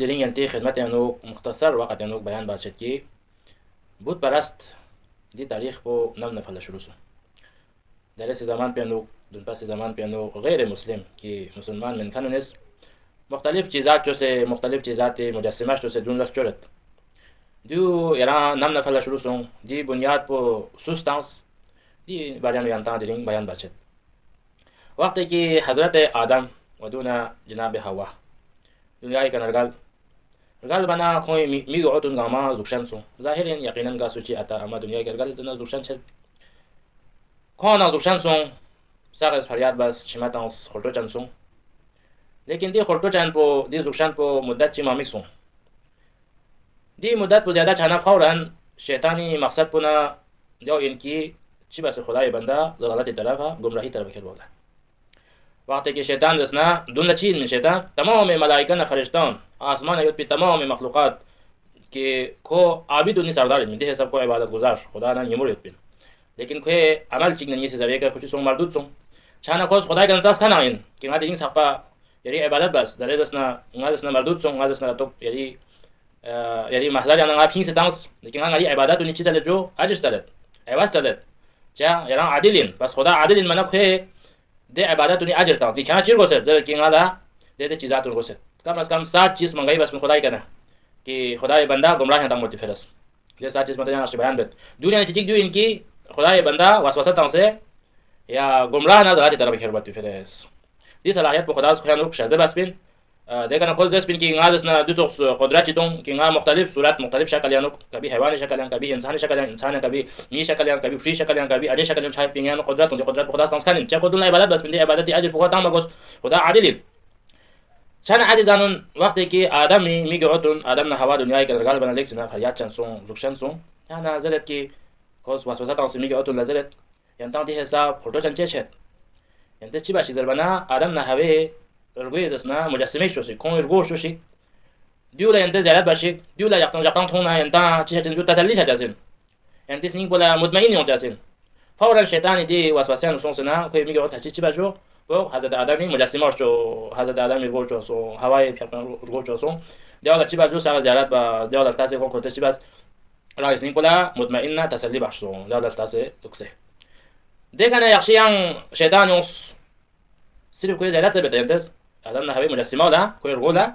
اليوم دي ينتهي خدمتي انه مختصر وقت انه بيان باشد کی بود پرست دی تاریخ کو نم نفل شروع سو در ایسی زمان پیانو دون پاس زمان پیانو غیر مسلم کی مسلمان من کنونس مختلف چیزات جو سے مختلف چیزات مجسمه جو سے جون لک چورت دیو ایران نم نفل شروع سو دی بنیاد پو سوستانس دی بیان یانتا دی بیان باشد وقتی کی حضرت آدم و دون جناب حوا دنیای کنرگال رجال بنا خوي ميجو عطون غاما زوكشان سو ظاهرا يقينا غاسوشي اتا اما دنيا گرگال زنا زوكشان شد كون زوكشان سو ساغس فریاد بس چماتانس خلطو چان سو لیکن دی خلطو چان پو دی زوكشان پو مدت چی مامی سو دی مدت پو زیادہ چانا فورا شیطانی مقصد پونا دیو انکی چی بس خدای بنده ضلالت طرفا گمراهی طرف کرد بوده وقتی که شیطان دسنا دون چیز من شیطان تمام ملائکه فرشتان آسمان یوت پی تمام مخلوقات که کو عابد و سردار من ده سب کو عبادت گزار خدا نه یمور یوت پی لیکن کو عمل چیز نه زریعه که کچھ سون مردود سون چانا کوس خدای گنساس کنه این که ما دیگه سپا یری عبادت بس در دسنا دسنا مردود سون دسنا تو یری محضر یعنی آپ هیچ دانس لیکن علی عبادت و نیچه زده جو اجر زده عوض زده جا یران عادلین بس خدا عادلین منو که ده عبادت و اجر تا دیگه چیز گوشه زده که اینالا ده چیزات رو گوشه کم از کم 7 چیز منگاهی بس خدای کنه که خدای بنده گمراه نتام موتی فرس ده 7 چیز متن نقش بیان بد دنیا چیزی دو این کی خدای بنده وسوسه تانسه یا گمراه نه ذات طرف خربت فرس دی صلاحیت به خدا از خیان رو شده بس بین ده کنه کل زس بین که اینالا اسنا دو تو قدرتی دون که اینالا مختلف صورت مختلف شکل یانو کبھی حیوان شکل یان کبھی انسان شکل یان انسان کبھی می شکل یان کبھی فری شکل یان کبھی اجی شکل یان چای پینگان قدرت اون قدرت خدا استانس کنین چه کدوم عبادت بس بین دی عبادت اجر خدا تام بگوس خدا عادلی چند عزیزان وقتی که آدم میگه آدم نه هوا دنیای گرگال بنا لیکس نه فریاد چند سون زوکشن سون یا نظرت که کوس واسوسه تاس میگه نظرت یعنی دی حساب خودت چند چه یعنی چی باشی زربنا آدم نه هوا ارگوی دسنا مجسمه شوشی کون ارگو شوشی دیولا یعنی زیادت باشی دیولا یقتن تون نه یعنی چی چند جو تسلی شد ازین یعنی سنگ بولا مطمئنی اون ازین فورا شیطانی دی واسوسه نسون سنا که میگه چی باشو و حضرت آدمی مجسمه شو حضرت آدمی گوش شو هوای پیامبر گوش شو دیولا چی باشو سر زیارت با دیولا تاسه کو کوته چی باز رئیس نیپولا مطمئنه تسلی باشو دیولا تاسه دکسه دیگه یخشیان شیطانوس صرف کوی زیارت بتایندس آدم نه هوای مجسمه ولا کوی رگولا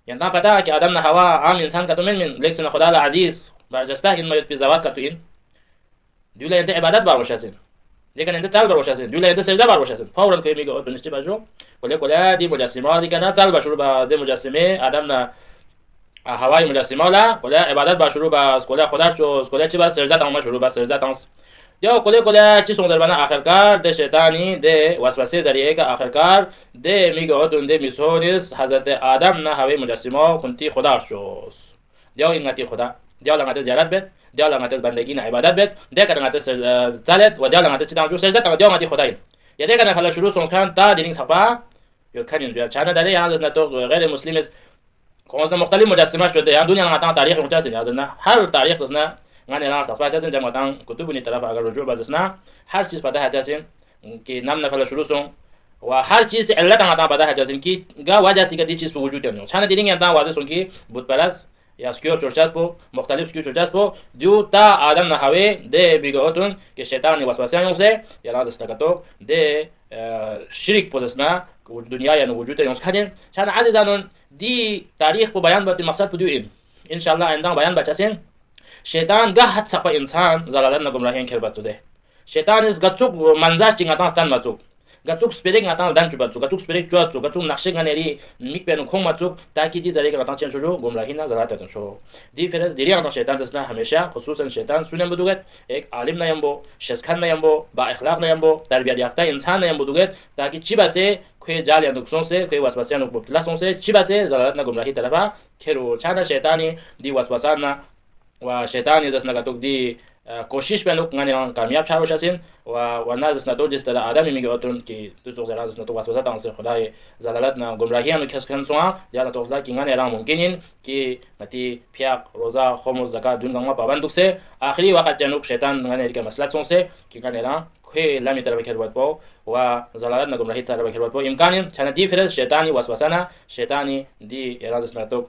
یعنی پتا که آدم نه هوا عام انسان کا تو من لیکن خدا العزیز برجسته این میت پی زوات کا تو این دیولا انت عبادت بار وشاسین لیکن انت تعال بروشاسين دولا انت سجده بروشاسين فورا كي ميجو بنشتي باجو كل دي مجسمه دي كنا تعال بشرو با دي مجسمه ادمنا هوای مجسمه لا كل عبادت بشرو با كل خدا شو كل چي با سجده تمام شروع با سجده تانس یا كل چي سون در بنا اخرکار ده شیطانی ده وسوسه ذریعه کا اخرکار ده میگو دون ده میسونس حضرت آدم نه هوای مجسمه کنتی خدا شو یا اینتی خدا یا لعنت زیارت بد دیو لعنت بندگی نه عبادت بد ده کنه زالت و دیو لعنت چیدام جو سجده تا دیو مدی خدای یا ده کنه حالا شروع سون کان تا دینگ صفا یا کنین جو چانه داره یا از نتو غیر مسلم است کونز مختلف مجسمه شده یا دنیا نه تاریخ متأسف از نه هر تاریخ است نه غنی نه تصفیه از جماعتان کتبونی طرف اگر رجوع باز نه هر چیز پدا هستین که نام نفل شروع سون و هر چیز علت آتا پدا هستین که گا وجه سی که دی چیز وجود داره چانه دینگ یا واضح سون که بود پرست یا سکیور چورچاس پو مختلف سکیور چورچاس پو دیو تا آدم نهاوی ده بیگوتون که شیطانی وسوسه یونسه یا راز استکاتو ده شرک پوزسنا دنیا یا وجود یونس کردن چند عزیزانون دی تاریخ پو بیان بودی مقصد پو این انشالله اندام بیان بچاسین شیطان گهت سپا انسان زلالت نگمراهی کرد ده شیطان از گچوک منزاش چینگاتان استان مچوک گچوک سپریک ناتان دان چوباتو گچوک سپریک چواتو گچوک نقشه گنری میک بینو کم مچوک تاکي دي زریک ناتان چن شو گمراهی نه زلالت شو دی فرز دیری ناتان شیطان دسنا همیشه خصوصا شیطان سونم بدوگت یک عالم نیم بو شسکن نیم بو با اخلاق نیم بو تربیت یافته انسان نیم بدوگت تاکي چی بسه کوی جال یا نقصان سے کوی وسوسه یا مبتلا سون سے چی بسه زلالت نه گمراهی طرفا کرو چانا شیطانی دی وسوسه نه و شیطانی دسنا گتوک دی کوشش بنو غنی کامیاب شاو شاسین و ناز نتو جست آدمی میگه اتون که تو زران نتو واسوسه تانس خدای زلالت نه گمراهی انو کس کن سوا یا نتو خدا کی غنی رام ممکنین که نتی پیاق روزا خمس زکات دون گما پابند سے آخری وقت جنوب شیطان غنی که مسئله سون سے کی غنی Ram khe lami taraf kherbat po wa zalalat na gumrahi taraf kherbat po imkanin chana difference shaitani waswasana shaitani di iradas na to